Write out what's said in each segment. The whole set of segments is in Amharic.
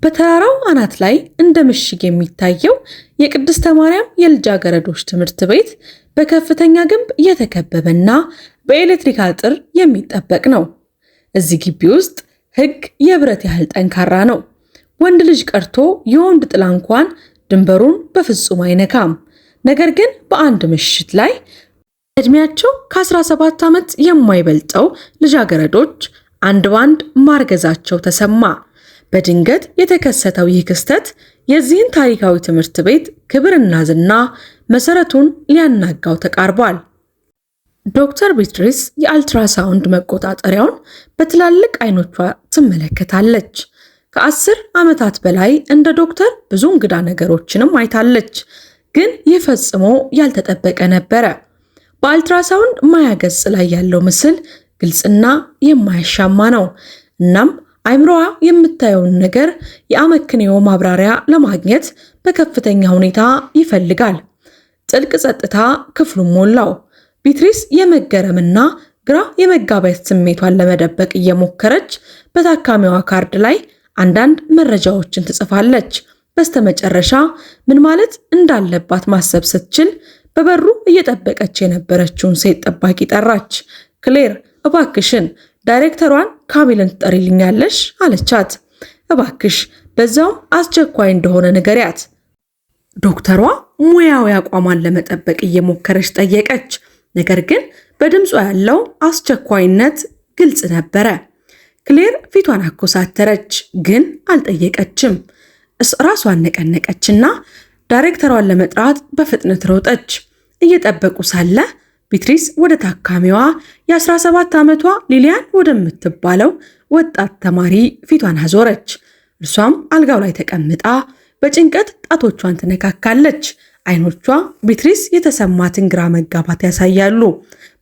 በተራራው አናት ላይ እንደ ምሽግ የሚታየው የቅድስተ ማርያም የልጃገረዶች ትምህርት ቤት በከፍተኛ ግንብ የተከበበና በኤሌክትሪክ አጥር የሚጠበቅ ነው። እዚህ ግቢ ውስጥ ሕግ የብረት ያህል ጠንካራ ነው። ወንድ ልጅ ቀርቶ የወንድ ጥላ እንኳን ድንበሩን በፍጹም አይነካም። ነገር ግን በአንድ ምሽት ላይ እድሜያቸው ከ17 ዓመት የማይበልጠው ልጃገረዶች አንድ ባንድ ማርገዛቸው ተሰማ። በድንገት የተከሰተው ይህ ክስተት የዚህን ታሪካዊ ትምህርት ቤት ክብርና ዝና መሰረቱን ሊያናጋው ተቃርቧል። ዶክተር ቢትሪስ የአልትራሳውንድ መቆጣጠሪያውን በትላልቅ አይኖቿ ትመለከታለች። ከ10 ዓመታት በላይ እንደ ዶክተር ብዙ እንግዳ ነገሮችንም አይታለች። ግን ይህ ፈጽሞ ያልተጠበቀ ነበረ። በአልትራሳውንድ ማያ ገጽ ላይ ያለው ምስል ግልጽና የማያሻማ ነው። እናም አይምሮዋ የምታየውን ነገር የአመክንዮ ማብራሪያ ለማግኘት በከፍተኛ ሁኔታ ይፈልጋል። ጥልቅ ጸጥታ ክፍሉን ሞላው። ቢትሪስ የመገረምና ግራ የመጋባት ስሜቷን ለመደበቅ እየሞከረች በታካሚዋ ካርድ ላይ አንዳንድ መረጃዎችን ትጽፋለች። በስተመጨረሻ ምን ማለት እንዳለባት ማሰብ ስትችል በበሩ እየጠበቀች የነበረችውን ሴት ጠባቂ ጠራች። ክሌር እባክሽን ዳይሬክተሯን ካሚልን ትጠሪልኛለሽ አለቻት። እባክሽ በዛውም አስቸኳይ እንደሆነ ንገሪያት። ዶክተሯ ሙያዊ አቋሟን ለመጠበቅ እየሞከረች ጠየቀች። ነገር ግን በድምጿ ያለው አስቸኳይነት ግልጽ ነበረ። ክሌር ፊቷን አኮሳተረች፣ ግን አልጠየቀችም። ራሷን ነቀነቀችና ዳይሬክተሯን ለመጥራት በፍጥነት ሮጠች። እየጠበቁ ሳለ ቢትሪስ ወደ ታካሚዋ የ17 ዓመቷ ሊሊያን ወደምትባለው ወጣት ተማሪ ፊቷን አዞረች። እርሷም አልጋው ላይ ተቀምጣ በጭንቀት ጣቶቿን ትነካካለች። አይኖቿ ቢትሪስ የተሰማትን ግራ መጋባት ያሳያሉ።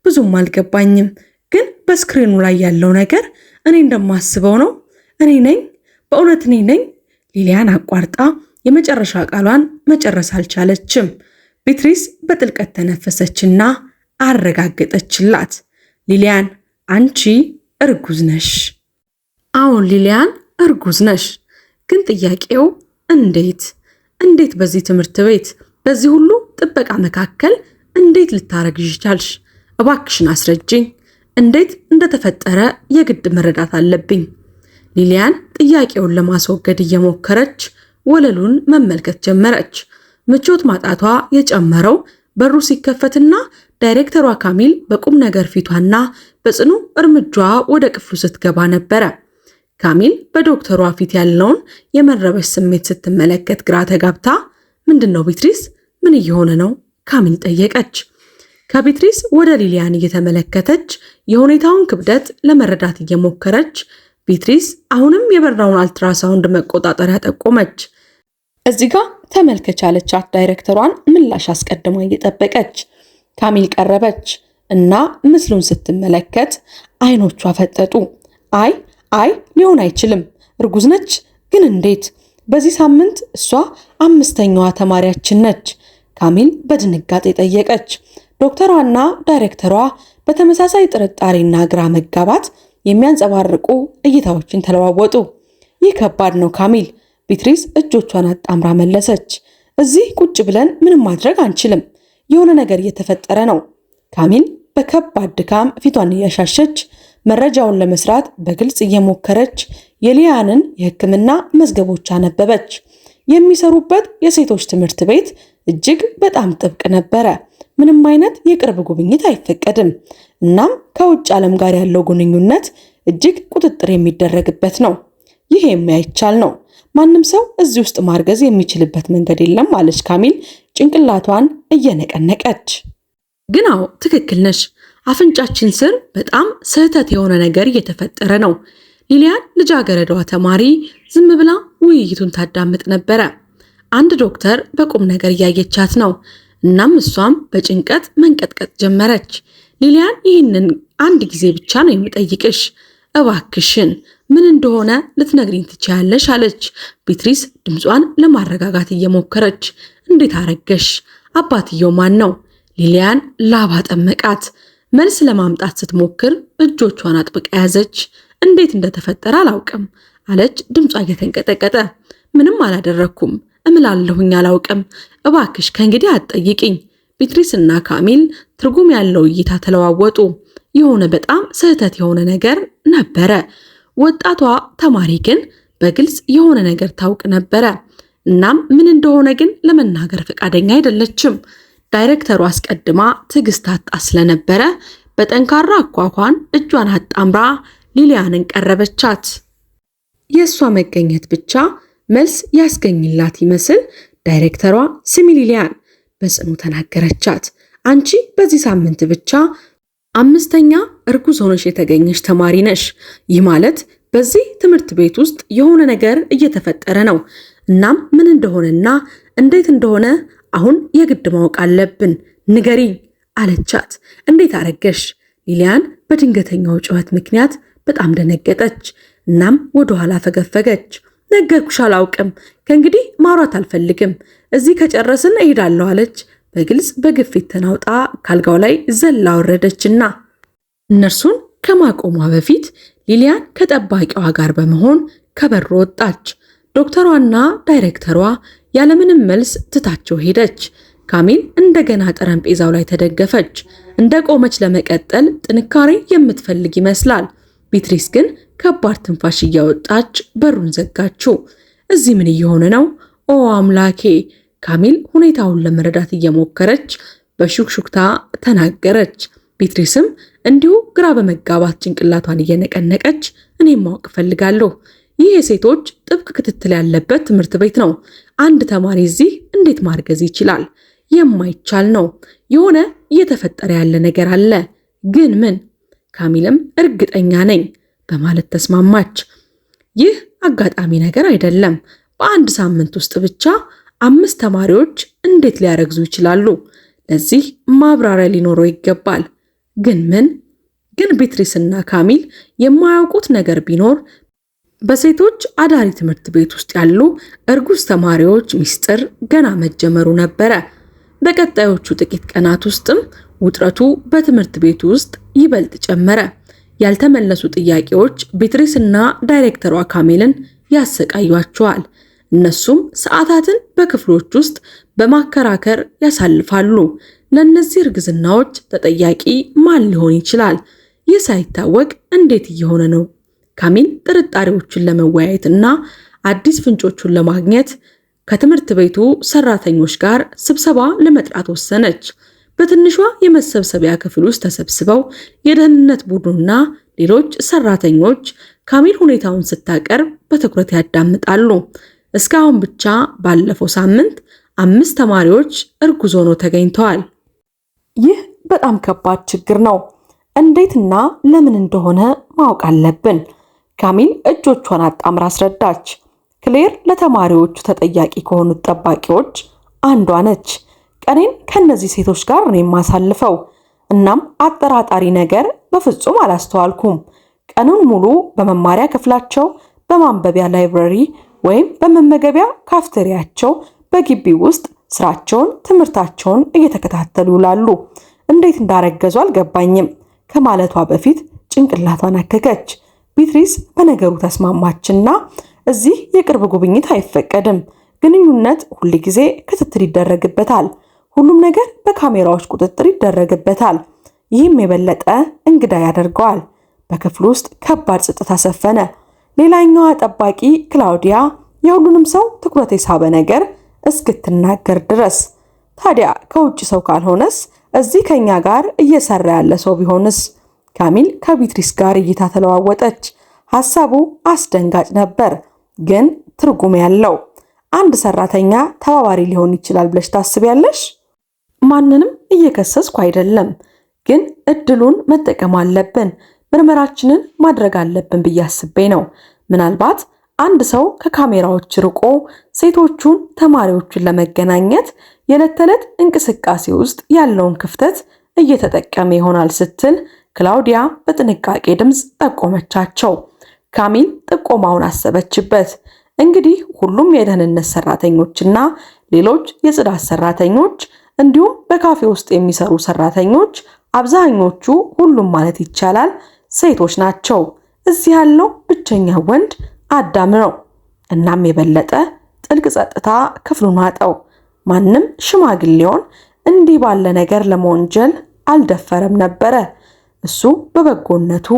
ብዙም አልገባኝም፣ ግን በስክሪኑ ላይ ያለው ነገር እኔ እንደማስበው ነው። እኔ ነኝ፣ በእውነት እኔ ነኝ። ሊሊያን አቋርጣ የመጨረሻ ቃሏን መጨረስ አልቻለችም። ቢትሪስ በጥልቀት ተነፈሰችና አረጋገጠችላት። ሊሊያን አንቺ እርጉዝ ነሽ። አሁን ሊሊያን እርጉዝ ነሽ። ግን ጥያቄው እንዴት በዚህ ትምህርት ቤት በዚህ ሁሉ ጥበቃ መካከል እንዴት ልታረግዥ ቻልሽ? እባክሽን አስረጅኝ። እንዴት እንደተፈጠረ የግድ መረዳት አለብኝ። ሊሊያን ጥያቄውን ለማስወገድ እየሞከረች ወለሉን መመልከት ጀመረች። ምቾት ማጣቷ የጨመረው በሩ ሲከፈትና ዳይሬክተሯ ካሚል በቁም ነገር ፊቷና በጽኑ እርምጃዋ ወደ ክፍሉ ስትገባ ነበረ። ካሚል በዶክተሯ ፊት ያለውን የመረበሽ ስሜት ስትመለከት ግራ ተጋብታ ምንድነው ቢትሪስ? ምን እየሆነ ነው? ካሚል ጠየቀች። ከቢትሪስ ወደ ሊሊያን እየተመለከተች የሁኔታውን ክብደት ለመረዳት እየሞከረች ቢትሪስ አሁንም የበራውን አልትራሳውንድ መቆጣጠሪያ ጠቆመች። እዚህ ጋር ተመልከች አለቻት ዳይሬክተሯን ምላሽ አስቀድማ እየጠበቀች። ካሚል ቀረበች እና ምስሉን ስትመለከት አይኖቿ ፈጠጡ። አይ ሊሆን አይችልም፣ እርጉዝ ነች። ግን እንዴት? በዚህ ሳምንት እሷ 5ኛዋ ተማሪያችን ነች። ካሚል በድንጋጤ ጠየቀች። ዶክተሯና ዳይሬክተሯ በተመሳሳይ ጥርጣሬና ግራ መጋባት የሚያንጸባርቁ እይታዎችን ተለዋወጡ። ይህ ከባድ ነው ካሚል፣ ቢትሪስ እጆቿን አጣምራ መለሰች። እዚህ ቁጭ ብለን ምንም ማድረግ አንችልም፣ የሆነ ነገር እየተፈጠረ ነው። ካሚል በከባድ ድካም ፊቷን እያሻሸች መረጃውን ለመስራት በግልጽ እየሞከረች የሊያንን የሕክምና መዝገቦች አነበበች። የሚሰሩበት የሴቶች ትምህርት ቤት እጅግ በጣም ጥብቅ ነበረ። ምንም አይነት የቅርብ ጉብኝት አይፈቀድም። እናም ከውጭ ዓለም ጋር ያለው ግንኙነት እጅግ ቁጥጥር የሚደረግበት ነው። ይህ የማይቻል ነው። ማንም ሰው እዚህ ውስጥ ማርገዝ የሚችልበት መንገድ የለም አለች ካሚል ጭንቅላቷን እየነቀነቀች። ግን አዎ ትክክል ነሽ። አፍንጫችን ስር በጣም ስህተት የሆነ ነገር እየተፈጠረ ነው። ሊሊያን ልጃገረዷ ተማሪ ዝም ብላ ውይይቱን ታዳምጥ ነበረ። አንድ ዶክተር በቁም ነገር እያየቻት ነው። እናም እሷም በጭንቀት መንቀጥቀጥ ጀመረች። ሊሊያን ይህንን አንድ ጊዜ ብቻ ነው የምጠይቅሽ፣ እባክሽን ምን እንደሆነ ልትነግሪኝ ትችያለሽ አለች ቢትሪስ ድምጿን ለማረጋጋት እየሞከረች። እንዴት አረገሽ? አባትየው ማን ነው? ሊሊያን ላባ ጠመቃት። መልስ ለማምጣት ስትሞክር እጆቿን አጥብቃ ያዘች። እንዴት እንደተፈጠረ አላውቅም አለች ድምጿ እየተንቀጠቀጠ። ምንም አላደረኩም እምላለሁኝ አላውቅም። እባክሽ ከእንግዲህ አትጠይቂኝ። ቢትሪስና ካሚል ትርጉም ያለው እይታ ተለዋወጡ። የሆነ በጣም ስህተት የሆነ ነገር ነበረ። ወጣቷ ተማሪ ግን በግልጽ የሆነ ነገር ታውቅ ነበረ። እናም ምን እንደሆነ ግን ለመናገር ፈቃደኛ አይደለችም። ዳይሬክተሩ አስቀድማ ትዕግስት አጣ ስለነበረ በጠንካራ አኳኋን እጇን አጣምራ ሊሊያንን ቀረበቻት። የእሷ መገኘት ብቻ መልስ ያስገኝላት ይመስል ዳይሬክተሯ ስሚ ሊሊያን በጽኑ ተናገረቻት። አንቺ በዚህ ሳምንት ብቻ 5ኛ እርጉዝ ሆነሽ የተገኘሽ ተማሪ ነሽ። ይህ ማለት በዚህ ትምህርት ቤት ውስጥ የሆነ ነገር እየተፈጠረ ነው። እናም ምን እንደሆነና እንዴት እንደሆነ አሁን የግድ ማወቅ አለብን። ንገሪኝ አለቻት። እንዴት አረገሽ? ሊሊያን በድንገተኛው ጩኸት ምክንያት በጣም ደነገጠች። እናም ወደ ኋላ ፈገፈገች። ነገርኩሽ አላውቅም። ከእንግዲህ ማውራት አልፈልግም። እዚህ ከጨረስን እሄዳለሁ አለች። በግልጽ በግፊት ተናውጣ ካልጋው ላይ ዘላ ወረደችና እነርሱን ከማቆሟ በፊት ሊሊያን ከጠባቂዋ ጋር በመሆን ከበሩ ወጣች። ዶክተሯና ዳይሬክተሯ ያለምንም መልስ ትታቸው ሄደች። ካሚል እንደገና ጠረጴዛው ላይ ተደገፈች። እንደቆመች ለመቀጠል ጥንካሬ የምትፈልግ ይመስላል። ቢትሪስ ግን ከባድ ትንፋሽ እያወጣች በሩን ዘጋችው። እዚህ ምን እየሆነ ነው? ኦ አምላኬ! ካሚል ሁኔታውን ለመረዳት እየሞከረች በሹክሹክታ ተናገረች። ቢትሪስም እንዲሁ ግራ በመጋባት ጭንቅላቷን እየነቀነቀች እኔም ማወቅ እፈልጋለሁ። ይህ የሴቶች ጥብቅ ክትትል ያለበት ትምህርት ቤት ነው። አንድ ተማሪ እዚህ እንዴት ማርገዝ ይችላል? የማይቻል ነው። የሆነ እየተፈጠረ ያለ ነገር አለ። ግን ምን? ካሚልም እርግጠኛ ነኝ በማለት ተስማማች። ይህ አጋጣሚ ነገር አይደለም። በአንድ ሳምንት ውስጥ ብቻ 5 ተማሪዎች እንዴት ሊያረግዙ ይችላሉ? ለዚህ ማብራሪያ ሊኖረው ይገባል። ግን ምን? ግን ቢትሪስና ካሚል የማያውቁት ነገር ቢኖር በሴቶች አዳሪ ትምህርት ቤት ውስጥ ያሉ እርጉዝ ተማሪዎች ሚስጥር ገና መጀመሩ ነበረ። በቀጣዮቹ ጥቂት ቀናት ውስጥም ውጥረቱ በትምህርት ቤቱ ውስጥ ይበልጥ ጨመረ። ያልተመለሱ ጥያቄዎች ቢትሪስና ዳይሬክተሯ ካሚልን ያሰቃዩአቸዋል። እነሱም ሰዓታትን በክፍሎች ውስጥ በማከራከር ያሳልፋሉ። ለእነዚህ እርግዝናዎች ተጠያቂ ማን ሊሆን ይችላል? ይህ ሳይታወቅ እንዴት እየሆነ ነው? ካሚል ጥርጣሬዎችን ለመወያየትና አዲስ ፍንጮቹን ለማግኘት ከትምህርት ቤቱ ሰራተኞች ጋር ስብሰባ ለመጥራት ወሰነች። በትንሿ የመሰብሰቢያ ክፍል ውስጥ ተሰብስበው የደህንነት ቡድኑና ሌሎች ሰራተኞች ካሚል ሁኔታውን ስታቀርብ በትኩረት ያዳምጣሉ። እስካሁን ብቻ ባለፈው ሳምንት 5 ተማሪዎች እርጉዝ ሆነው ተገኝተዋል። ይህ በጣም ከባድ ችግር ነው። እንዴትና ለምን እንደሆነ ማወቅ አለብን። ካሚል እጆቿን አጣምራ አስረዳች። ክሌር ለተማሪዎቹ ተጠያቂ ከሆኑት ጠባቂዎች አንዷ ነች። ቀኔን ከነዚህ ሴቶች ጋር ነው የማሳልፈው። እናም አጠራጣሪ ነገር በፍጹም አላስተዋልኩም። ቀኑን ሙሉ በመማሪያ ክፍላቸው፣ በማንበቢያ ላይብረሪ ወይም በመመገቢያ ካፍቴሪያቸው በግቢ ውስጥ ስራቸውን፣ ትምህርታቸውን እየተከታተሉ ይውላሉ። እንዴት እንዳረገዙ አልገባኝም ከማለቷ በፊት ጭንቅላቷን አከከች። ቢትሪስ በነገሩ ተስማማችና እዚህ የቅርብ ጉብኝት አይፈቀድም፣ ግንኙነት ሁል ጊዜ ክትትል ይደረግበታል፣ ሁሉም ነገር በካሜራዎች ቁጥጥር ይደረግበታል። ይህም የበለጠ እንግዳ ያደርገዋል። በክፍሉ ውስጥ ከባድ ጸጥታ ሰፈነ። ሌላኛዋ ጠባቂ ክላውዲያ የሁሉንም ሰው ትኩረት የሳበ ነገር እስክትናገር ድረስ። ታዲያ ከውጭ ሰው ካልሆነስ እዚህ ከኛ ጋር እየሰራ ያለ ሰው ቢሆንስ? ካሚል ከቢትሪስ ጋር እይታ ተለዋወጠች። ሐሳቡ አስደንጋጭ ነበር፣ ግን ትርጉም ያለው። አንድ ሰራተኛ ተባባሪ ሊሆን ይችላል ብለሽ ታስቢያለሽ? ማንንም እየከሰስኩ አይደለም፣ ግን እድሉን መጠቀም አለብን። ምርመራችንን ማድረግ አለብን ብዬ አስቤ ነው። ምናልባት አንድ ሰው ከካሜራዎች ርቆ ሴቶቹን ተማሪዎቹን ለመገናኘት የዕለት ተዕለት እንቅስቃሴ ውስጥ ያለውን ክፍተት እየተጠቀመ ይሆናል ስትል ክላውዲያ በጥንቃቄ ድምፅ ጠቆመቻቸው። ካሚል ጥቆማውን አሰበችበት። እንግዲህ ሁሉም የደህንነት ሰራተኞችና ሌሎች የጽዳት ሰራተኞች እንዲሁም በካፌ ውስጥ የሚሰሩ ሰራተኞች አብዛኞቹ ሁሉም ማለት ይቻላል ሴቶች ናቸው። እዚህ ያለው ብቸኛ ወንድ አዳም ነው። እናም የበለጠ ጥልቅ ጸጥታ ክፍሉን አጠው። ማንም ሽማግሌውን እንዲህ ባለ ነገር ለመወንጀል አልደፈረም ነበረ። እሱ በበጎነቱ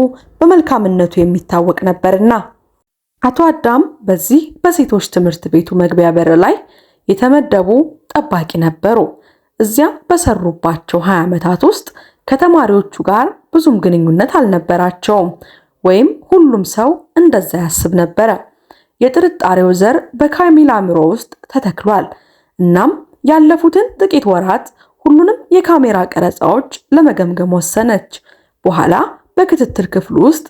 በመልካምነቱ የሚታወቅ ነበርና። አቶ አዳም በዚህ በሴቶች ትምህርት ቤቱ መግቢያ በር ላይ የተመደቡ ጠባቂ ነበሩ። እዚያ በሰሩባቸው 20 ዓመታት ውስጥ ከተማሪዎቹ ጋር ብዙም ግንኙነት አልነበራቸውም፣ ወይም ሁሉም ሰው እንደዛ ያስብ ነበረ። የጥርጣሬው ዘር በካሚል አእምሮ ውስጥ ተተክሏል። እናም ያለፉትን ጥቂት ወራት ሁሉንም የካሜራ ቀረጻዎች ለመገምገም ወሰነች። በኋላ በክትትል ክፍሉ ውስጥ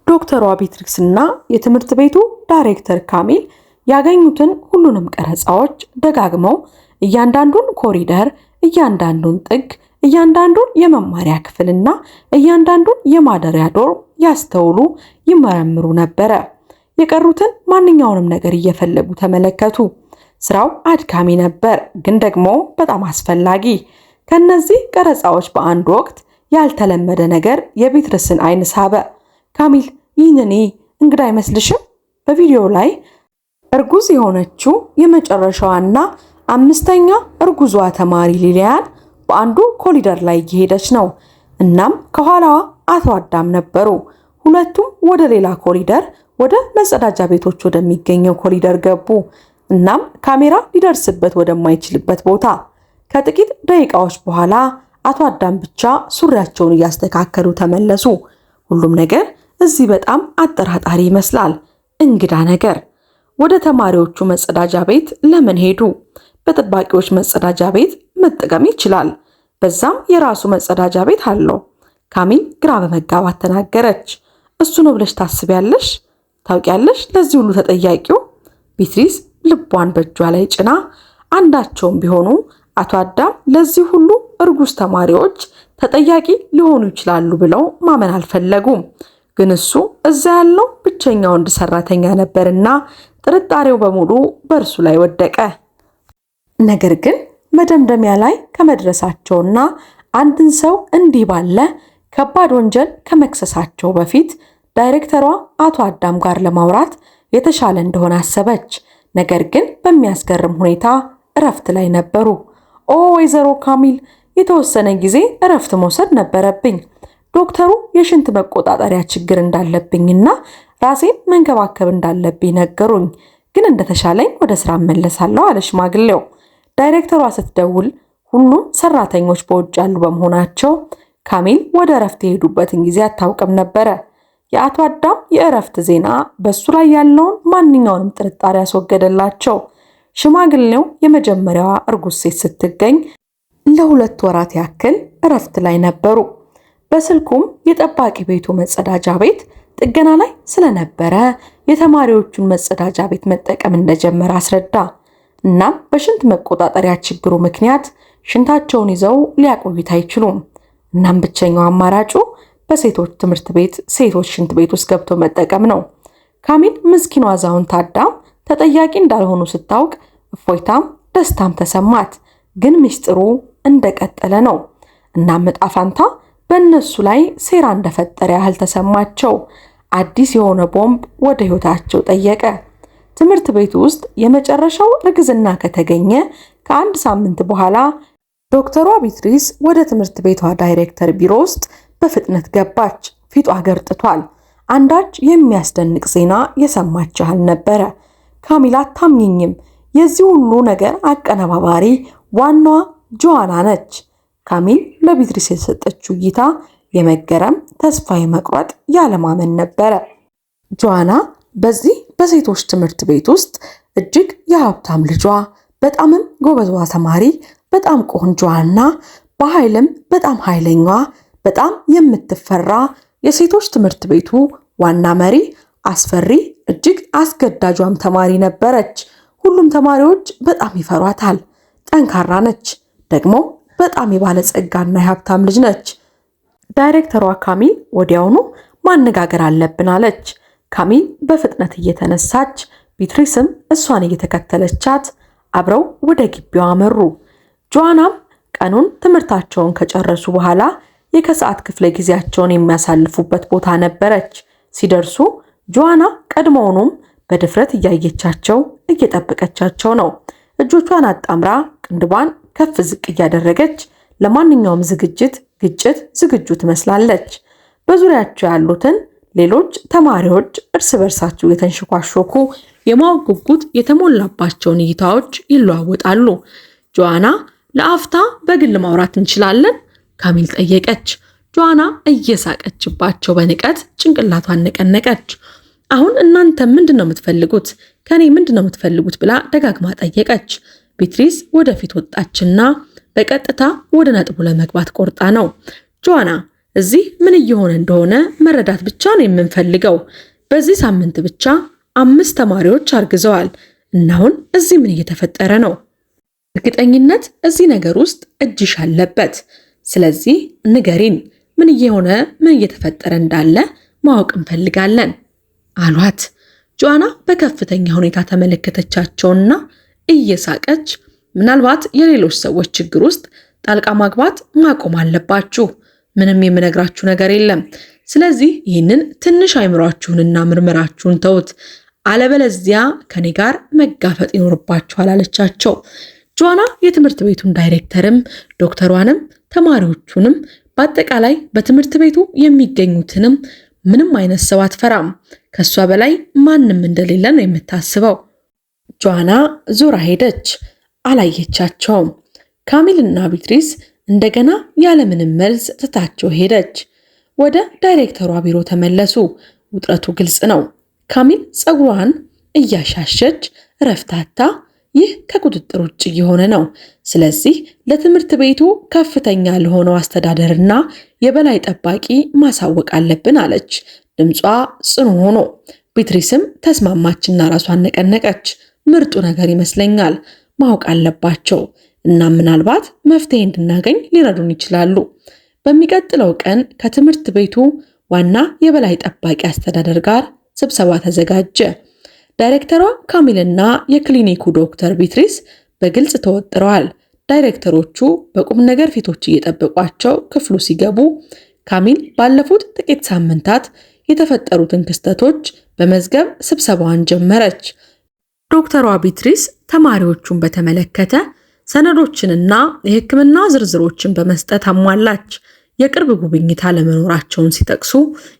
ዶክተሯ ቤትሪክስ እና የትምህርት ቤቱ ዳይሬክተር ካሚል ያገኙትን ሁሉንም ቀረጻዎች ደጋግመው እያንዳንዱን ኮሪደር፣ እያንዳንዱን ጥግ፣ እያንዳንዱን የመማሪያ ክፍልና እያንዳንዱን የማደሪያ ዶር ያስተውሉ፣ ይመረምሩ ነበረ። የቀሩትን ማንኛውንም ነገር እየፈለጉ ተመለከቱ። ስራው አድካሚ ነበር፣ ግን ደግሞ በጣም አስፈላጊ። ከነዚህ ቀረጻዎች በአንድ ወቅት ያልተለመደ ነገር የቤትሪክስን አይን ሳበ። ካሚል፣ ይህንን እንግዳ አይመስልሽም? በቪዲዮ ላይ እርጉዝ የሆነችው የመጨረሻዋና 5ኛ እርጉዟ ተማሪ ሊሊያን በአንዱ ኮሪደር ላይ እየሄደች ነው። እናም ከኋላዋ አቶ አዳም ነበሩ። ሁለቱም ወደ ሌላ ኮሪደር፣ ወደ መጸዳጃ ቤቶች ወደሚገኘው ኮሪደር ገቡ። እናም ካሜራ ሊደርስበት ወደማይችልበት ቦታ። ከጥቂት ደቂቃዎች በኋላ አቶ አዳም ብቻ ሱሪያቸውን እያስተካከሉ ተመለሱ። ሁሉም ነገር እዚህ በጣም አጠራጣሪ ይመስላል። እንግዳ ነገር። ወደ ተማሪዎቹ መጸዳጃ ቤት ለምን ሄዱ? በጠባቂዎች መጸዳጃ ቤት መጠቀም ይችላል። በዛም የራሱ መጸዳጃ ቤት አለው። ካሚል ግራ በመጋባት ተናገረች። እሱ ነው ብለሽ ታስቢያለሽ? ታውቂያለሽ ለዚህ ሁሉ ተጠያቂው? ቤትሪክስ ልቧን በእጇ ላይ ጭና፣ አንዳቸውም ቢሆኑ አቶ አዳም ለዚህ ሁሉ እርጉዝ ተማሪዎች ተጠያቂ ሊሆኑ ይችላሉ ብለው ማመን አልፈለጉም። ግን እሱ እዛ ያለው ብቸኛ ወንድ ሰራተኛ ነበርና ጥርጣሬው በሙሉ በእርሱ ላይ ወደቀ። ነገር ግን መደምደሚያ ላይ ከመድረሳቸውና አንድን ሰው እንዲህ ባለ ከባድ ወንጀል ከመክሰሳቸው በፊት ዳይሬክተሯ አቶ አዳም ጋር ለማውራት የተሻለ እንደሆነ አሰበች። ነገር ግን በሚያስገርም ሁኔታ እረፍት ላይ ነበሩ። ኦ ወይዘሮ ካሚል፣ የተወሰነ ጊዜ እረፍት መውሰድ ነበረብኝ። ዶክተሩ የሽንት መቆጣጠሪያ ችግር እንዳለብኝና ራሴን መንከባከብ እንዳለብኝ ነገሩኝ። ግን እንደተሻለኝ ወደ ስራ እመለሳለሁ አለ ሽማግሌው። ዳይሬክተሯ ስትደውል ሁሉም ሰራተኞች በውጭ ያሉ በመሆናቸው ካሚል ወደ እረፍት የሄዱበትን ጊዜ አታውቅም ነበረ። የአቶ አዳም የእረፍት ዜና በሱ ላይ ያለውን ማንኛውንም ጥርጣሬ ያስወገደላቸው። ሽማግሌው የመጀመሪያዋ እርጉዝ ሴት ስትገኝ ለ2 ወራት ያክል እረፍት ላይ ነበሩ። በስልኩም የጠባቂ ቤቱ መጸዳጃ ቤት ጥገና ላይ ስለነበረ የተማሪዎቹን መጸዳጃ ቤት መጠቀም እንደጀመረ አስረዳ። እናም በሽንት መቆጣጠሪያ ችግሩ ምክንያት ሽንታቸውን ይዘው ሊያቆዩት አይችሉም። እናም ብቸኛው አማራጩ በሴቶች ትምህርት ቤት ሴቶች ሽንት ቤት ውስጥ ገብቶ መጠቀም ነው። ካሚል ምስኪኗ አዛውንት አዳም ተጠያቂ እንዳልሆኑ ስታውቅ እፎይታም ደስታም ተሰማት። ግን ምስጢሩ እንደቀጠለ ነው። እናም ዕጣ ፈንታ በእነሱ ላይ ሴራ እንደፈጠረ ያህል ተሰማቸው። አዲስ የሆነ ቦምብ ወደ ህይወታቸው ጠየቀ። ትምህርት ቤት ውስጥ የመጨረሻው እርግዝና ከተገኘ ከ1 ሳምንት በኋላ ዶክተሯ ቤትሪክስ ወደ ትምህርት ቤቷ ዳይሬክተር ቢሮ ውስጥ በፍጥነት ገባች። ፊቷ ገርጥቷል። አንዳች የሚያስደንቅ ዜና የሰማች ያህል ነበረ። ካሚል አታምኚኝም፣ የዚህ ሁሉ ነገር አቀነባባሪ ዋናዋ ጆዋና ነች። ካሚል ለቤትሪክስ የሰጠችው እይታ የመገረም፣ ተስፋ የመቁረጥ፣ ያለማመን ነበረ። ጆዋና በዚህ በሴቶች ትምህርት ቤት ውስጥ እጅግ የሀብታም ልጇ፣ በጣምም ጎበዟ ተማሪ፣ በጣም ቆንጆዋና በኃይልም በጣም ኃይለኛዋ፣ በጣም የምትፈራ የሴቶች ትምህርት ቤቱ ዋና መሪ፣ አስፈሪ፣ እጅግ አስገዳጇም ተማሪ ነበረች። ሁሉም ተማሪዎች በጣም ይፈሯታል። ጠንካራ ነች፣ ደግሞ በጣም የባለጸጋና የሀብታም ልጅ ነች። ዳይሬክተሯ ካሚል ወዲያውኑ ማነጋገር አለብን አለች። ካሚል በፍጥነት እየተነሳች ቤትሪክስም እሷን እየተከተለቻት አብረው ወደ ግቢው አመሩ። ጆዋናም ቀኑን ትምህርታቸውን ከጨረሱ በኋላ የከሰዓት ክፍለ ጊዜያቸውን የሚያሳልፉበት ቦታ ነበረች። ሲደርሱ ጆዋና ቀድሞውኑም በድፍረት እያየቻቸው እየጠበቀቻቸው ነው። እጆቿን አጣምራ ቅንድቧን ከፍ ዝቅ እያደረገች ለማንኛውም ግጭት ዝግጁ ትመስላለች። በዙሪያቸው ያሉትን ሌሎች ተማሪዎች እርስ በርሳቸው የተንሽኳሾኩ የማወቅ ጉጉት የተሞላባቸውን እይታዎች ይለዋወጣሉ። ጆአና ለአፍታ በግል ማውራት እንችላለን? ካሚል ጠየቀች። ጆአና እየሳቀችባቸው በንቀት ጭንቅላቷን ነቀነቀች። አሁን እናንተ ምንድነው የምትፈልጉት? ከኔ ምንድነው የምትፈልጉት ብላ ደጋግማ ጠየቀች። ቢትሪስ ወደፊት ወጣችና በቀጥታ ወደ ነጥቡ ለመግባት ቆርጣ ነው። ጆአና እዚህ ምን እየሆነ እንደሆነ መረዳት ብቻ ነው የምንፈልገው። በዚህ ሳምንት ብቻ 5 ተማሪዎች አርግዘዋል እና አሁን እዚህ ምን እየተፈጠረ ነው? እርግጠኝነት እዚህ ነገር ውስጥ እጅሽ አለበት። ስለዚህ ንገሪን፣ ምን እየተፈጠረ እንዳለ ማወቅ እንፈልጋለን አሏት። ጆአና በከፍተኛ ሁኔታ ተመለከተቻቸውና እየሳቀች ምናልባት የሌሎች ሰዎች ችግር ውስጥ ጣልቃ ማግባት ማቆም አለባችሁ። ምንም የምነግራችሁ ነገር የለም። ስለዚህ ይህንን ትንሽ አይምሯችሁንና ምርመራችሁን ተውት፣ አለበለዚያ ከኔ ጋር መጋፈጥ ይኖርባችኋል አለቻቸው። ጆአና የትምህርት ቤቱን ዳይሬክተርም ዶክተሯንም ተማሪዎቹንም በአጠቃላይ በትምህርት ቤቱ የሚገኙትንም ምንም አይነት ሰው አትፈራም። ከሷ በላይ ማንም እንደሌለ ነው የምታስበው። ጆአና ዞራ ሄደች፣ አላየቻቸውም። ካሚልና ቢትሪስ እንደገና ያለምንም መልስ ትታቸው ሄደች። ወደ ዳይሬክተሯ ቢሮ ተመለሱ። ውጥረቱ ግልጽ ነው። ካሚል ፀጉሯን እያሻሸች ረፍታታ፣ ይህ ከቁጥጥር ውጭ የሆነ ነው። ስለዚህ ለትምህርት ቤቱ ከፍተኛ ለሆነው አስተዳደርና የበላይ ጠባቂ ማሳወቅ አለብን አለች፣ ድምጿ ጽኑ ሆኖ። ቢትሪስም ተስማማችና ራሷን ነቀነቀች። ምርጡ ነገር ይመስለኛል፣ ማወቅ አለባቸው እና ምናልባት መፍትሄ እንድናገኝ ሊረዱን ይችላሉ። በሚቀጥለው ቀን ከትምህርት ቤቱ ዋና የበላይ ጠባቂ አስተዳደር ጋር ስብሰባ ተዘጋጀ። ዳይሬክተሯ ካሚልና የክሊኒኩ ዶክተር ቢትሪስ በግልጽ ተወጥረዋል። ዳይሬክተሮቹ በቁም ነገር ፊቶች እየጠበቋቸው ክፍሉ ሲገቡ ካሚል ባለፉት ጥቂት ሳምንታት የተፈጠሩትን ክስተቶች በመዝገብ ስብሰባዋን ጀመረች። ዶክተሯ ቢትሪስ ተማሪዎቹን በተመለከተ ሰነዶችንና የሕክምና ዝርዝሮችን በመስጠት አሟላች። የቅርብ ጉብኝት አለመኖራቸውን ሲጠቅሱ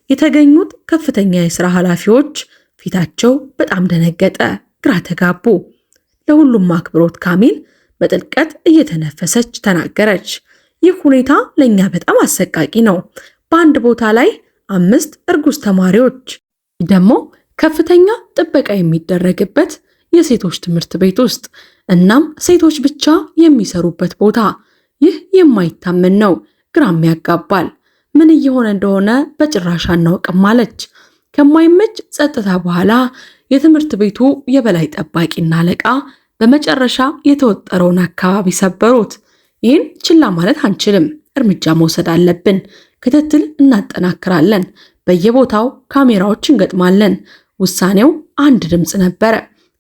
የተገኙት ከፍተኛ የሥራ ኃላፊዎች ፊታቸው በጣም ደነገጠ፣ ግራ ተጋቡ። ለሁሉም አክብሮት ካሚል በጥልቀት እየተነፈሰች ተናገረች። ይህ ሁኔታ ለእኛ በጣም አሰቃቂ ነው። በአንድ ቦታ ላይ 5 እርጉዝ ተማሪዎች፣ ደግሞ ከፍተኛ ጥበቃ የሚደረግበት የሴቶች ትምህርት ቤት ውስጥ፣ እናም ሴቶች ብቻ የሚሰሩበት ቦታ። ይህ የማይታመን ነው፣ ግራም ያጋባል። ምን እየሆነ እንደሆነ በጭራሽ አናውቅም አለች። ከማይመች ጸጥታ በኋላ የትምህርት ቤቱ የበላይ ጠባቂና አለቃ በመጨረሻ የተወጠረውን አካባቢ ሰበሩት። ይህን ችላ ማለት አንችልም፣ እርምጃ መውሰድ አለብን። ክትትል እናጠናክራለን፣ በየቦታው ካሜራዎች እንገጥማለን። ውሳኔው አንድ ድምፅ ነበረ።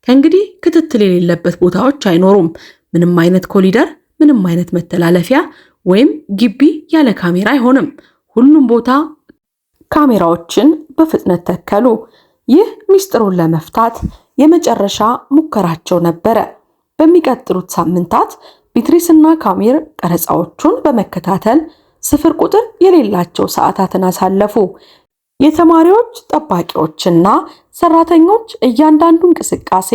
ከእንግዲህ ክትትል የሌለበት ቦታዎች አይኖሩም። ምንም አይነት ኮሊደር፣ ምንም አይነት መተላለፊያ ወይም ግቢ ያለ ካሜራ አይሆንም። ሁሉም ቦታ ካሜራዎችን በፍጥነት ተከሉ። ይህ ሚስጥሩን ለመፍታት የመጨረሻ ሙከራቸው ነበረ። በሚቀጥሉት ሳምንታት ቢትሪስና ካሚር ቀረጻዎቹን በመከታተል ስፍር ቁጥር የሌላቸው ሰዓታትን አሳለፉ። የተማሪዎች ጠባቂዎችና ሰራተኞች እያንዳንዱ እንቅስቃሴ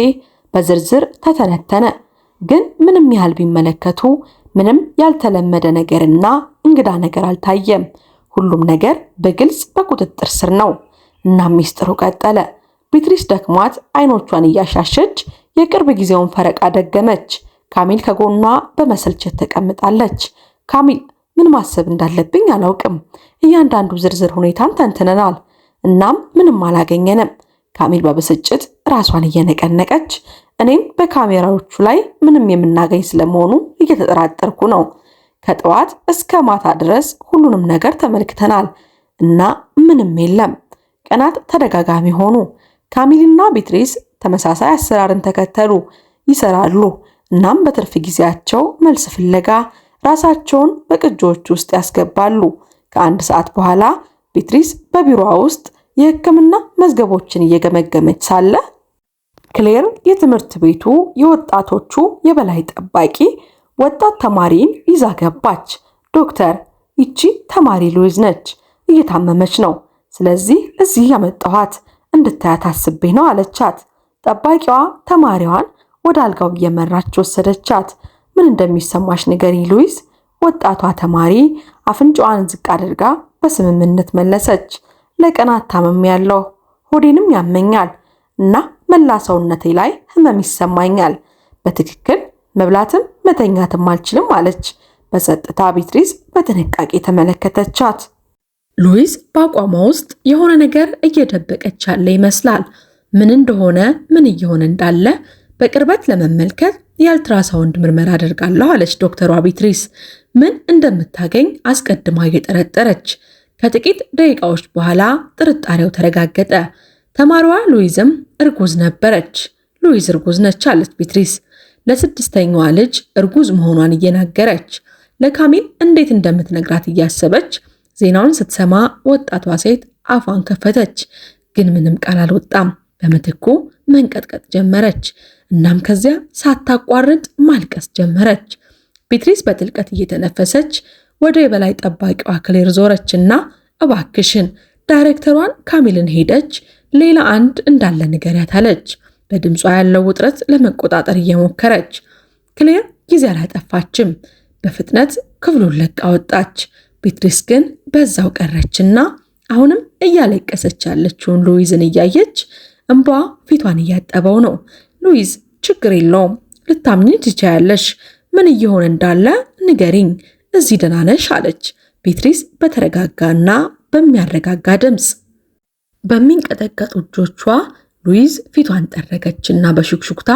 በዝርዝር ተተነተነ። ግን ምንም ያህል ቢመለከቱ ምንም ያልተለመደ ነገርና እንግዳ ነገር አልታየም። ሁሉም ነገር በግልጽ በቁጥጥር ስር ነው። እና ሚስጥሩ ቀጠለ። ቢትሪስ ደክሟት አይኖቿን እያሻሸች የቅርብ ጊዜውን ፈረቃ ደገመች። ካሚል ከጎኗ በመሰልቸት ተቀምጣለች። ካሚል ምን ማሰብ እንዳለብኝ አላውቅም። እያንዳንዱ ዝርዝር ሁኔታን ተንትነናል፣ እናም ምንም አላገኘንም። ካሚል በብስጭት ራሷን እየነቀነቀች፣ እኔም በካሜራዎቹ ላይ ምንም የምናገኝ ስለመሆኑ እየተጠራጠርኩ ነው። ከጠዋት እስከ ማታ ድረስ ሁሉንም ነገር ተመልክተናል እና ምንም የለም። ቀናት ተደጋጋሚ ሆኑ። ካሚልና ቢትሪስ ተመሳሳይ አሰራርን ተከተሉ፣ ይሰራሉ። እናም በትርፍ ጊዜያቸው መልስ ፍለጋ ራሳቸውን በቅጂዎች ውስጥ ያስገባሉ። ከአንድ ሰዓት በኋላ ቢትሪስ በቢሮዋ ውስጥ የሕክምና መዝገቦችን እየገመገመች ሳለ ክሌር የትምህርት ቤቱ የወጣቶቹ የበላይ ጠባቂ ወጣት ተማሪን ይዛ ገባች። ዶክተር፣ ይቺ ተማሪ ሉዊዝ ነች፣ እየታመመች ነው። ስለዚህ እዚህ ያመጣኋት እንድታያት አስቤ ነው አለቻት። ጠባቂዋ ተማሪዋን ወደ አልጋው እየመራች ወሰደቻት። ምን እንደሚሰማሽ ንገሪኝ ሉዊዝ። ወጣቷ ተማሪ አፍንጫዋን ዝቅ አድርጋ በስምምነት መለሰች። ለቀናት ታምሜያለሁ፣ ሆዴንም ያመኛል እና መላ ሰውነቴ ላይ ህመም ይሰማኛል። በትክክል መብላትም መተኛትም አልችልም አለች። በጸጥታ ቢትሪስ በጥንቃቄ ተመለከተቻት። ሉዊዝ በአቋሟ ውስጥ የሆነ ነገር እየደበቀች ያለ ይመስላል። ምን እንደሆነ ምን እየሆነ እንዳለ በቅርበት ለመመልከት የአልትራሳውንድ ምርመራ አደርጋለሁ አለች ዶክተሯ ቢትሪስ ምን እንደምታገኝ አስቀድማ እየጠረጠረች። ከጥቂት ደቂቃዎች በኋላ ጥርጣሬው ተረጋገጠ። ተማሪዋ ሉዊዝም እርጉዝ ነበረች። ሉዊዝ እርጉዝ ነች አለች ቢትሪስ ለስድስተኛዋ ልጅ እርጉዝ መሆኗን እየናገረች። ለካሚል እንዴት እንደምትነግራት እያሰበች ዜናውን ስትሰማ ወጣቷ ሴት አፏን ከፈተች፣ ግን ምንም ቃል አልወጣም። በምትኩ መንቀጥቀጥ ጀመረች። እናም ከዚያ ሳታቋርጥ ማልቀስ ጀመረች። ቢትሪስ በጥልቀት እየተነፈሰች ወደ የበላይ ጠባቂዋ ክሌር ዞረችና እባክሽን ዳይሬክተሯን ካሚልን ሄደች ሌላ አንድ እንዳለ ንገሪያት አለች። በድምጿ ያለው ውጥረት ለመቆጣጠር እየሞከረች። ክሌር ጊዜ አላጠፋችም። በፍጥነት ክፍሉን ለቃ ወጣች። ቢትሪስ ግን በዛው ቀረችና አሁንም እያለቀሰች ያለችውን ሉዊዝን እያየች እንባ ፊቷን እያጠበው ነው። ሉዊዝ ችግር የለውም፣ ልታምኚ ትችያለሽ። ምን እየሆነ እንዳለ ንገሪኝ፣ እዚህ ደህና ነሽ አለች ቢትሪስ በተረጋጋና በሚያረጋጋ ድምፅ። በሚንቀጠቀጡ እጆቿ ሉዊዝ ፊቷን ጠረገችና በሹክሹክታ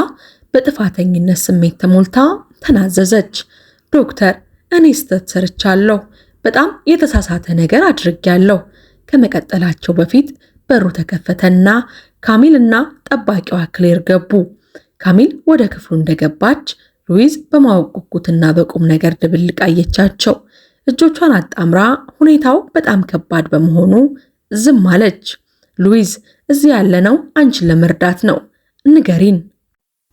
በጥፋተኝነት ስሜት ተሞልታ ተናዘዘች። ዶክተር፣ እኔ ስህተት ሰርቻለሁ። በጣም የተሳሳተ ነገር አድርጌያለሁ። ከመቀጠላቸው በፊት በሩ ተከፈተና ካሚልና ጠባቂዋ ክሌር ገቡ። ካሚል ወደ ክፍሉ እንደገባች ሉዊዝ በማወቅ ጉጉትና በቁም ነገር ድብልቅ አየቻቸው። እጆቿን አጣምራ ሁኔታው በጣም ከባድ በመሆኑ ዝም አለች። ሉዊዝ፣ እዚህ ያለነው አንቺን ለመርዳት ነው። ንገሪን፣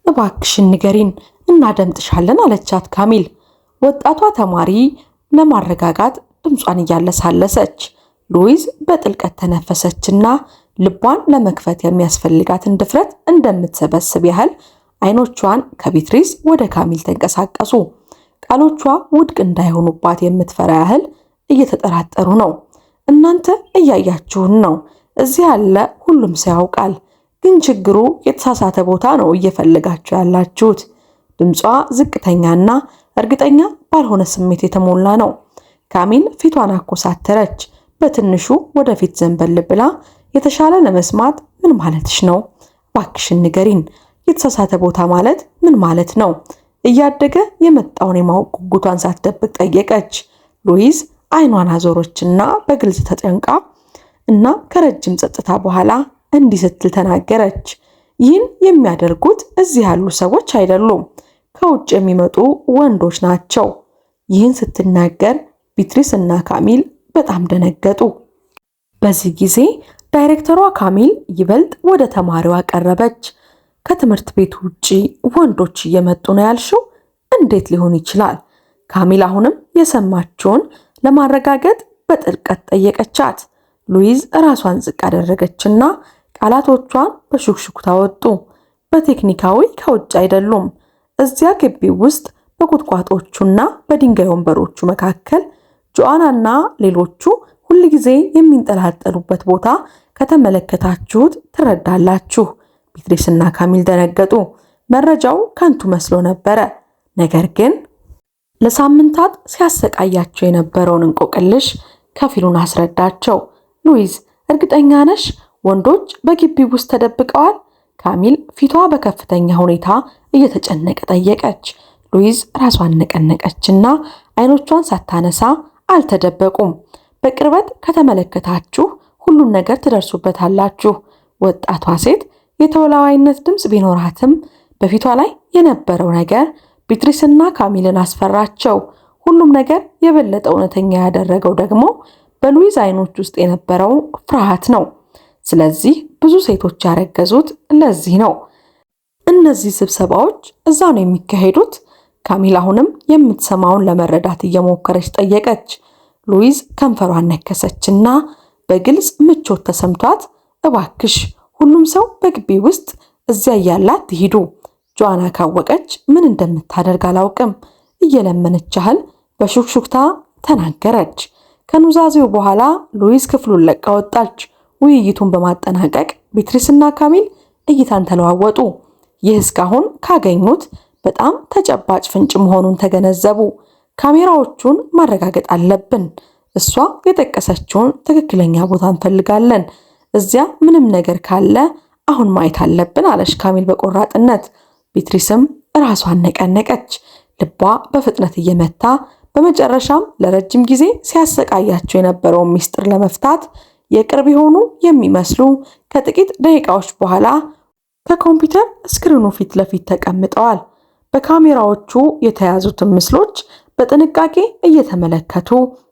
እባክሽን ንገሪን፣ እናደምጥሻለን አለቻት ካሚል። ወጣቷ ተማሪ ለማረጋጋት ድምጿን እያለሳለሰች። ሉዊዝ በጥልቀት ተነፈሰችና ልቧን ለመክፈት የሚያስፈልጋትን ድፍረት እንደምትሰበስብ ያህል አይኖቿን ከቢትሪስ ወደ ካሚል ተንቀሳቀሱ። ቃሎቿ ውድቅ እንዳይሆኑባት የምትፈራ ያህል እየተጠራጠሩ ነው። እናንተ እያያችሁን ነው። እዚህ ያለ ሁሉም ሰው ያውቃል። ግን ችግሩ የተሳሳተ ቦታ ነው እየፈለጋችሁ ያላችሁት። ድምጿ ዝቅተኛና እርግጠኛ ባልሆነ ስሜት የተሞላ ነው። ካሚል ፊቷን አኮሳተረች። በትንሹ ወደፊት ዘንበል ብላ የተሻለ ለመስማት ምን ማለትሽ ነው? እባክሽን ንገሪን። የተሳሳተ ቦታ ማለት ምን ማለት ነው? እያደገ የመጣውን የማወቅ ጉጉቷን ሳትደብቅ ጠየቀች። ሉዊዝ አይኗን አዞረችና በግልጽ ተጨንቃ እና ከረጅም ጸጥታ በኋላ እንዲህ ስትል ተናገረች። ይህን የሚያደርጉት እዚህ ያሉ ሰዎች አይደሉም፣ ከውጭ የሚመጡ ወንዶች ናቸው። ይህን ስትናገር ቢትሪስ እና ካሚል በጣም ደነገጡ። በዚህ ጊዜ ዳይሬክተሯ ካሚል ይበልጥ ወደ ተማሪዋ ቀረበች። ከትምህርት ቤት ውጪ ወንዶች እየመጡ ነው ያልሽው? እንዴት ሊሆን ይችላል? ካሚል አሁንም የሰማችውን ለማረጋገጥ በጥልቀት ጠየቀቻት። ሉዊዝ ራሷን ዝቅ አደረገችና ቃላቶቿን በሹክሹክታ ወጡ። በቴክኒካዊ ከውጭ አይደሉም። እዚያ ግቢ ውስጥ በቁጥቋጦቹና በድንጋይ ወንበሮቹ መካከል ጆአናና ሌሎቹ ሁልጊዜ የሚንጠላጠሉበት ቦታ ከተመለከታችሁት ትረዳላችሁ። ቢትሪስና ካሚል ደነገጡ። መረጃው ከንቱ መስሎ ነበረ። ነገር ግን ለሳምንታት ሲያሰቃያቸው የነበረውን እንቆቅልሽ ከፊሉን አስረዳቸው። ሉዊዝ፣ እርግጠኛ ነሽ ወንዶች በግቢ ውስጥ ተደብቀዋል? ካሚል ፊቷ በከፍተኛ ሁኔታ እየተጨነቀ ጠየቀች። ሉዊዝ ራሷን ነቀነቀችና አይኖቿን ሳታነሳ አልተደበቁም። በቅርበት ከተመለከታችሁ ሁሉን ነገር ትደርሱበታላችሁ። ወጣቷ ሴት የተወላዋይነት ድምፅ ቢኖራትም በፊቷ ላይ የነበረው ነገር ቢትሪስና ካሚልን አስፈራቸው። ሁሉም ነገር የበለጠ እውነተኛ ያደረገው ደግሞ በሉዊዝ አይኖች ውስጥ የነበረው ፍርሃት ነው። ስለዚህ ብዙ ሴቶች ያረገዙት ለዚህ ነው። እነዚህ ስብሰባዎች እዛ ነው የሚካሄዱት? ካሚል አሁንም የምትሰማውን ለመረዳት እየሞከረች ጠየቀች። ሉዊዝ ከንፈሯን ነከሰችና በግልጽ ምቾት ተሰምቷት እባክሽ ሁሉም ሰው በግቢ ውስጥ እዚያ እያላት ትሂዱ። ጆአና ካወቀች ምን እንደምታደርግ አላውቅም እየለመነች ያህል በሹክሹክታ ተናገረች። ከኑዛዜው በኋላ ሉዊዝ ክፍሉን ለቃ ወጣች። ውይይቱን በማጠናቀቅ ቢትሪስና ካሚል እይታን ተለዋወጡ። ይህ እስካሁን ካገኙት በጣም ተጨባጭ ፍንጭ መሆኑን ተገነዘቡ። ካሜራዎቹን ማረጋገጥ አለብን። እሷ የጠቀሰችውን ትክክለኛ ቦታ እንፈልጋለን። እዚያ ምንም ነገር ካለ አሁን ማየት አለብን አለች ካሚል በቆራጥነት። ቢትሪስም ራሷን ነቀነቀች። ልቧ በፍጥነት እየመታ በመጨረሻም ለረጅም ጊዜ ሲያሰቃያቸው የነበረውን ሚስጥር ለመፍታት የቅርብ የሆኑ የሚመስሉ ከጥቂት ደቂቃዎች በኋላ ከኮምፒውተር ስክሪኑ ፊት ለፊት ተቀምጠዋል። በካሜራዎቹ የተያዙትን ምስሎች በጥንቃቄ እየተመለከቱ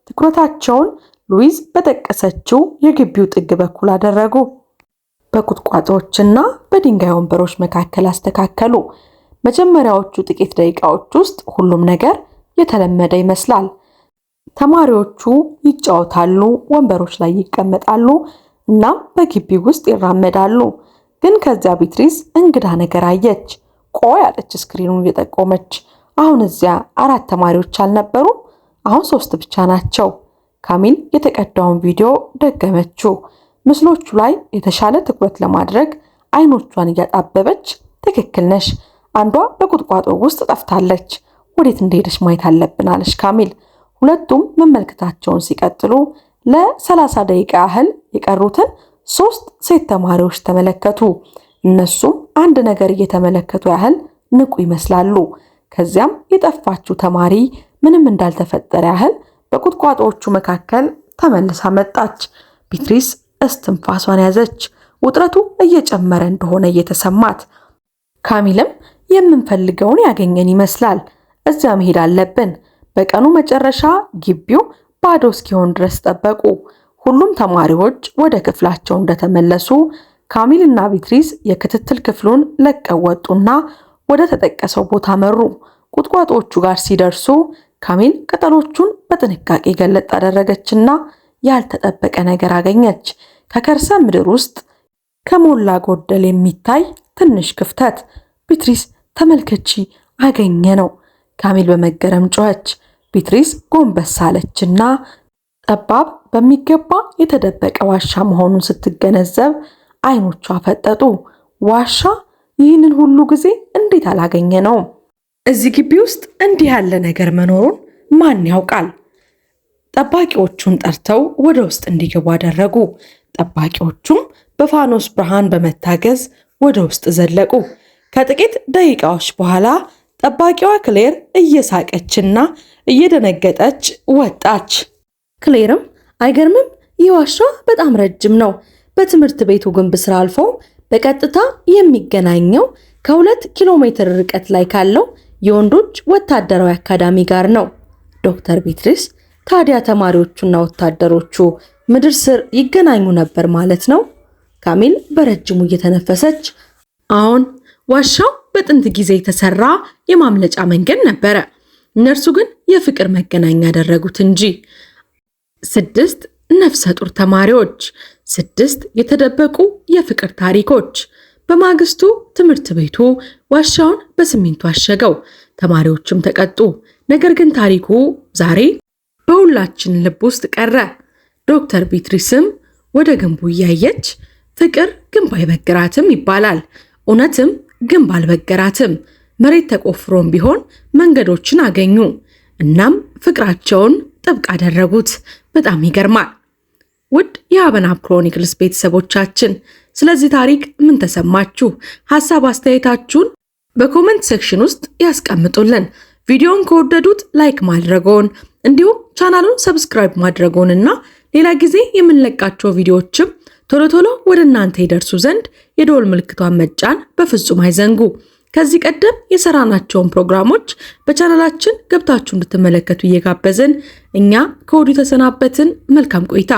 ትኩረታቸውን ሉዊዝ በጠቀሰችው የግቢው ጥግ በኩል አደረጉ። በቁጥቋጦዎችና በድንጋይ ወንበሮች መካከል አስተካከሉ። መጀመሪያዎቹ ጥቂት ደቂቃዎች ውስጥ ሁሉም ነገር የተለመደ ይመስላል። ተማሪዎቹ ይጫወታሉ፣ ወንበሮች ላይ ይቀመጣሉ፣ እናም በግቢው ውስጥ ይራመዳሉ። ግን ከዚያ ቢትሪስ እንግዳ ነገር አየች። ቆይ አለች ስክሪኑን እየጠቆመች። አሁን እዚያ 4 ተማሪዎች አልነበሩም? አሁን 3 ብቻ ናቸው። ካሚል የተቀዳውን ቪዲዮ ደገመችው። ምስሎቹ ላይ የተሻለ ትኩረት ለማድረግ አይኖቿን እያጣበበች ትክክል ነሽ፣ አንዷ በቁጥቋጦ ውስጥ ጠፍታለች። ወዴት እንደሄደች ማየት አለብን አለች ካሚል። ሁለቱም መመልከታቸውን ሲቀጥሉ ለ30 ደቂቃ ያህል የቀሩትን 3 ሴት ተማሪዎች ተመለከቱ። እነሱም አንድ ነገር እየተመለከቱ ያህል ንቁ ይመስላሉ። ከዚያም የጠፋችው ተማሪ ምንም እንዳልተፈጠረ ያህል በቁጥቋጦዎቹ መካከል ተመልሳ መጣች። ቢትሪስ እስትንፋሷን ያዘች። ውጥረቱ እየጨመረ እንደሆነ እየተሰማት፣ ካሚልም የምንፈልገውን ያገኘን ይመስላል፣ እዚያ መሄድ አለብን። በቀኑ መጨረሻ ግቢው ባዶ እስኪሆን ድረስ ጠበቁ። ሁሉም ተማሪዎች ወደ ክፍላቸው እንደተመለሱ ካሚልና ቢትሪስ የክትትል ክፍሉን ለቀው ወጡና ወደ ተጠቀሰው ቦታ መሩ። ቁጥቋጦዎቹ ጋር ሲደርሱ ካሚል ቅጠሎቹን በጥንቃቄ ገለጥ አደረገችና ያልተጠበቀ ነገር አገኘች። ከከርሰ ምድር ውስጥ ከሞላ ጎደል የሚታይ ትንሽ ክፍተት። ቢትሪስ ተመልከቺ፣ አገኘ ነው። ካሚል በመገረም ጮኸች። ቢትሪስ ጎንበስ አለችና ጠባብ በሚገባ የተደበቀ ዋሻ መሆኑን ስትገነዘብ አይኖቿ ፈጠጡ። ዋሻ? ይህንን ሁሉ ጊዜ እንዴት አላገኘ ነው? እዚህ ግቢ ውስጥ እንዲህ ያለ ነገር መኖሩን ማን ያውቃል? ጠባቂዎቹን ጠርተው ወደ ውስጥ እንዲገቡ አደረጉ። ጠባቂዎቹም በፋኖስ ብርሃን በመታገዝ ወደ ውስጥ ዘለቁ። ከጥቂት ደቂቃዎች በኋላ ጠባቂዋ ክሌር እየሳቀችና እየደነገጠች ወጣች። ክሌርም አይገርምም፣ ይህ ዋሻ በጣም ረጅም ነው። በትምህርት ቤቱ ግንብ ስር አልፎ በቀጥታ የሚገናኘው ከ2 ኪሎ ሜትር ርቀት ላይ ካለው የወንዶች ወታደራዊ አካዳሚ ጋር ነው። ዶክተር ቢትሪስ፣ ታዲያ ተማሪዎቹና ወታደሮቹ ምድር ስር ይገናኙ ነበር ማለት ነው? ካሚል በረጅሙ እየተነፈሰች፣ አሁን ዋሻው በጥንት ጊዜ የተሰራ የማምለጫ መንገድ ነበረ። እነርሱ ግን የፍቅር መገናኛ ያደረጉት እንጂ። 6 ነፍሰ ጡር ተማሪዎች፣ 6 የተደበቁ የፍቅር ታሪኮች። በማግስቱ ትምህርት ቤቱ ዋሻውን በሲሚንቶ አሸገው። ተማሪዎችም ተቀጡ። ነገር ግን ታሪኩ ዛሬ በሁላችን ልብ ውስጥ ቀረ። ዶክተር ቢትሪስም ወደ ግንቡ እያየች ፍቅር ግንብ አይበግራትም ይባላል። እውነትም ግንብ አልበገራትም። መሬት ተቆፍሮም ቢሆን መንገዶችን አገኙ። እናም ፍቅራቸውን ጥብቅ አደረጉት። በጣም ይገርማል። ውድ የአበናብ ክሮኒክልስ ቤተሰቦቻችን ስለዚህ ታሪክ ምን ተሰማችሁ? ሐሳብ አስተያየታችሁን በኮሜንት ሴክሽን ውስጥ ያስቀምጡልን። ቪዲዮውን ከወደዱት ላይክ ማድረጎን እንዲሁም ቻናሉን ሰብስክራይብ ማድረጎንና ሌላ ጊዜ የምንለቃቸው ቪዲዮዎችም ቶሎ ወደ እናንተ ይደርሱ ዘንድ የደወል ምልክቷን መጫን በፍጹም አይዘንጉ። ከዚህ ቀደም የሰራናቸውን ፕሮግራሞች በቻናላችን ገብታችሁ እንድትመለከቱ እየጋበዝን እኛ ከወዲሁ ተሰናበትን። መልካም ቆይታ።